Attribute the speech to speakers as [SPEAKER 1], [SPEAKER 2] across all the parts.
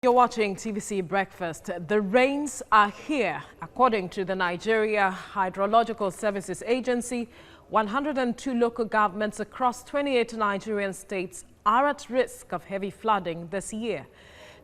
[SPEAKER 1] You're watching TVC Breakfast. The rains are here. According to the Nigeria Hydrological Services Agency, 102 local governments across 28 Nigerian states are at risk of heavy flooding this year.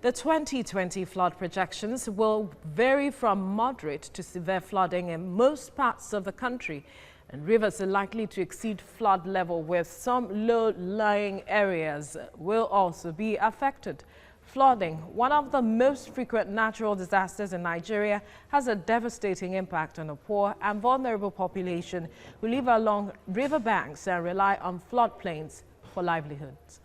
[SPEAKER 1] The 2020 flood projections will vary from moderate to severe flooding in most parts of the country, and rivers are likely to exceed flood level, with some low-lying areas will also be affected. Flooding, one of the most frequent natural disasters in Nigeria, has a devastating impact on a poor and vulnerable population who live along riverbanks and rely on floodplains for livelihoods.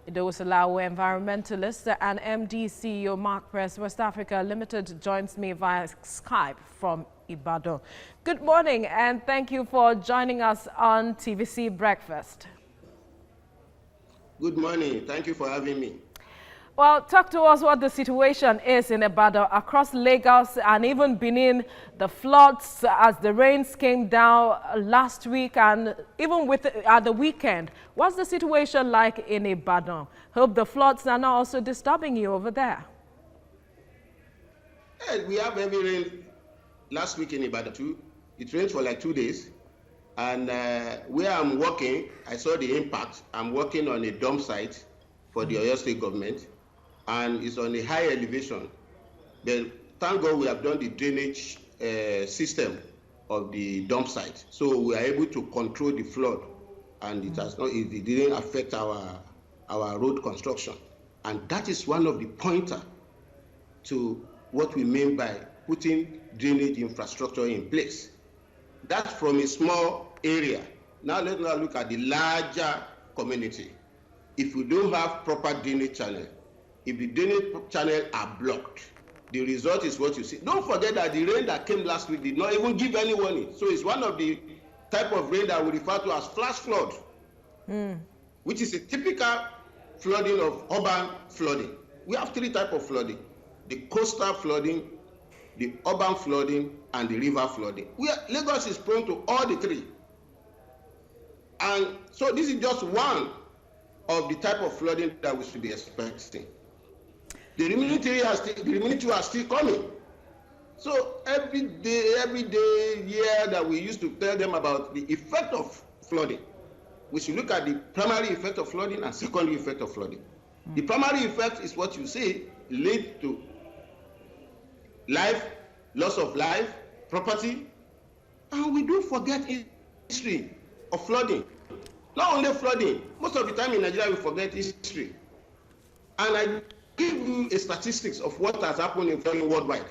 [SPEAKER 1] Idosalawo environmentalist and MD CEO Mark Press West Africa Limited joins me via Skype from Ibadan. Good morning and thank you for joining us on TVC Breakfast.
[SPEAKER 2] Good morning. Thank you for having me.
[SPEAKER 1] Well, talk to us what the situation is in Ibadan, across Lagos and even Benin. The floods as the rains came down last week and even with the weekend. What's the situation like in Ibadan? Hope the floods are not also disturbing you over there.
[SPEAKER 2] Yeah, we have heavy rain last week in Ibadan too. It rained for like 2 days. And where I'm working, I saw the impact. I'm working on a dump site for the Oyo State government, and it's on a high elevation. But thank God we have done the drainage system of the dump site, so we are able to control the flood, and it didn't affect our road construction. And that is one of the pointer to what we mean by putting drainage infrastructure in place. That's from a small area. Now let's look at the larger community. If we don't have proper drainage channel, if the drainage channel are blocked, the result is what you see. Don't forget that the rain that came last week did not even give any warning. So it's one of the type of rain that we refer to as flash flood, which is a typical flooding of urban flooding. We have three types of flooding: the coastal flooding, the urban flooding, and the river flooding. Lagos is prone to all the three. And so this is just one of the type of flooding that we should be expecting. The remaining two are still coming. So every year that we used to tell them about the effect of flooding, we should look at the primary effect of flooding and secondary effect of flooding. The primary effect is what you see lead to life, loss of life, property, and we do forget history of flooding. Not only flooding, most of the time in Nigeria we forget history. And I give you a statistics of what has happened in flooding worldwide.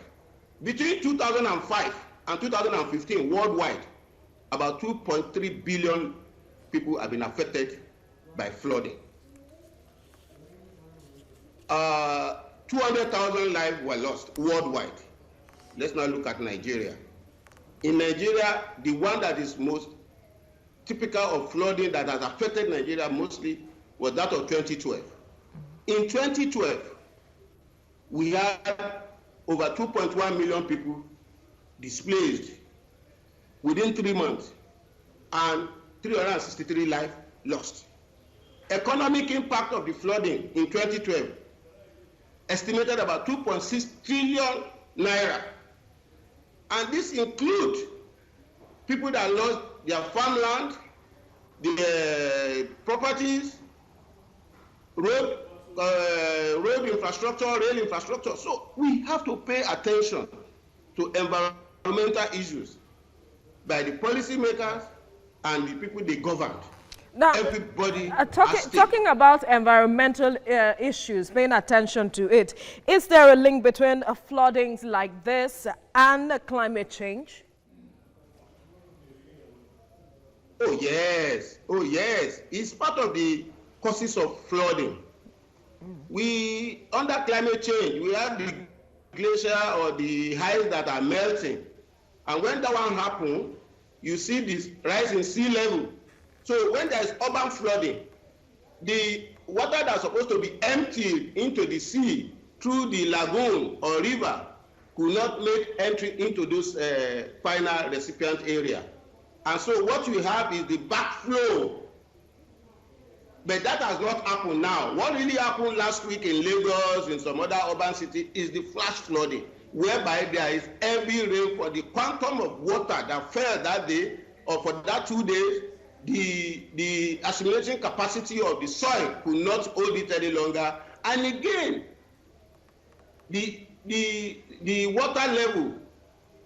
[SPEAKER 2] Between 2005 and 2015 worldwide, about 2.3 billion people have been affected by flooding. 200,000 lives were lost worldwide. Let's now look at Nigeria. In Nigeria, the one that is most typical of flooding that has affected Nigeria mostly was that of 2012. In 2012, we had over 2.1 million people displaced within 3 months and 363 lives lost. Economic impact of the flooding in 2012 estimated about 2.6 trillion naira. And this includes people that lost their farmland, their properties, road infrastructure, rail infrastructure. So we have to pay attention to environmental issues by the policymakers and the people they govern.
[SPEAKER 1] Now,
[SPEAKER 2] everybody
[SPEAKER 1] talking about environmental issues, paying attention to it, is there a link between floodings like this and climate change?
[SPEAKER 2] Oh yes, it's part of the causes of flooding. Under climate change, we have the glacier or the ice that are melting. And when that one happens, you see this rise in sea level. So when there is urban flooding, the water that's supposed to be emptied into the sea through the lagoon or river could not make entry into those final recipient area. And so what you have is the backflow But that has not happened now. What really happened last week in Lagos, in some other urban city, is the flash flooding, whereby there is heavy rain for the quantum of water that fell that day, or for that 2 days, the assimilating capacity of the soil could not hold it any longer. And again, the water level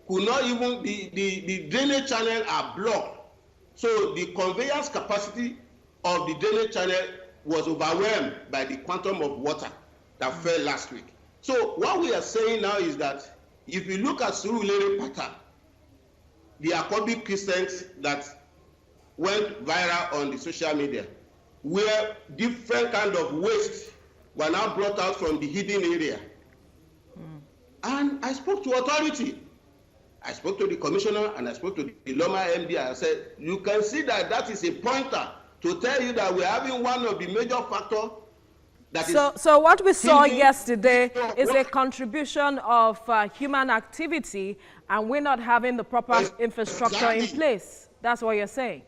[SPEAKER 2] could not even, the drainage channel are blocked. So the conveyance capacity of the drainage channel was overwhelmed by the quantum of water that fell last week. So what we are saying now is that if you look at Surulere pattern, the Akobi Christians that went viral on the social media, where different kind of waste were now brought out from the hidden area. And I spoke to authority. I spoke to the commissioner and I spoke to the Loma MD. I said, you can see that that is a pointer to tell you that we're having one of the major factors that is.
[SPEAKER 1] So what we saw yesterday is a contribution of human activity, and we're not having the proper infrastructure in place. That's what you're saying.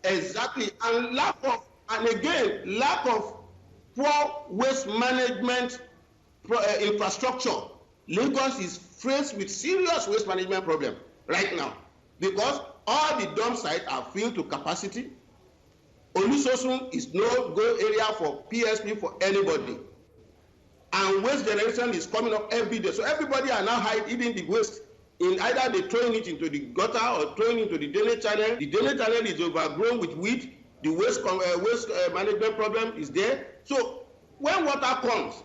[SPEAKER 2] Exactly. And lack of poor waste management infrastructure. Lagos is faced with serious waste management problem right now because all the dump sites are filled to capacity. Olusosun is no go area for PSP for anybody. And waste generation is coming up every day. So everybody are now hiding the waste in either they throwing it into the gutter or throwing it into the drainage channel. The drainage channel is overgrown with weed. The waste management problem is there. So when water comes,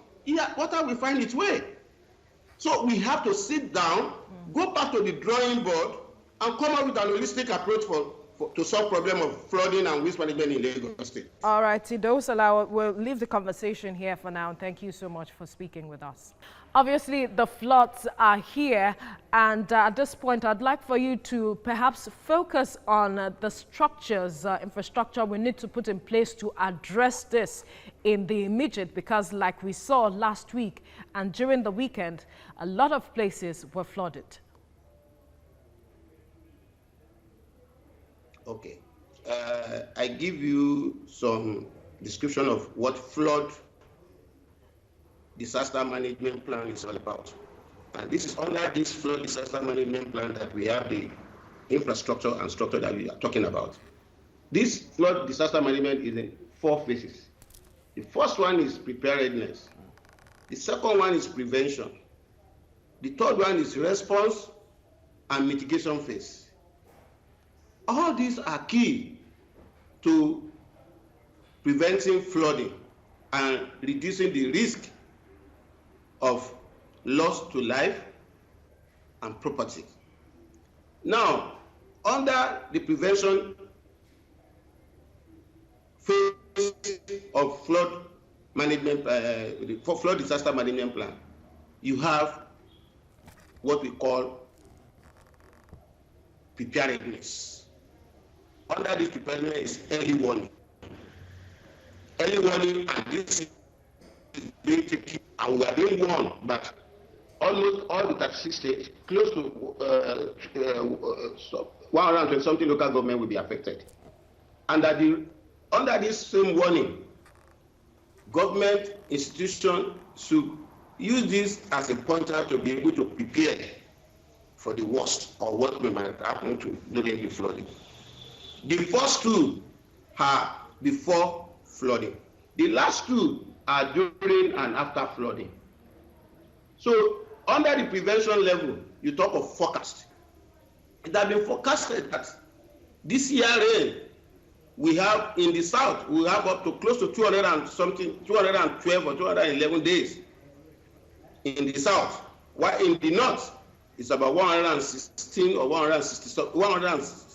[SPEAKER 2] water will find its way. So we have to sit down, go back to the drawing board, and come up with an holistic approach to solve problem of flooding and waste management in Lagos State.
[SPEAKER 1] All right, Tidosala, we'll leave the conversation here for now. Thank you so much for speaking with us. Obviously, the floods are here, and at this point, I'd like for you to perhaps focus on the structures, infrastructure we need to put in place to address this in the immediate, because like we saw last week and during the weekend, a lot of places were flooded.
[SPEAKER 2] Okay. I give you some description of what flood disaster management plan is all about. And this is under this flood disaster management plan that we have the infrastructure and structure that we are talking about. This flood disaster management is in 4 phases. The first one is preparedness. The second one is prevention. The third one is response and mitigation phase. All these are key to preventing flooding and reducing the risk of loss to life and property. Now, under the prevention phase of flood management, for flood disaster management plan, you have what we call preparedness. Under this preparedness is early warning. Early warning, and this is being taken, and we are doing one, but almost all the 36 states, close to 120 something local government will be affected. And under this same warning, government institutions should use this as a pointer to be able to prepare for the worst or what might happen to during the flooding. The first 2 are before flooding. The last 2 are during and after flooding. So under the prevention level, you talk of forecast. It has been forecasted that this year rain, we have in the south, we have up to close to 200 and something, 212 or 211 days in the south, while in the north, it's about 116 or 160 something days.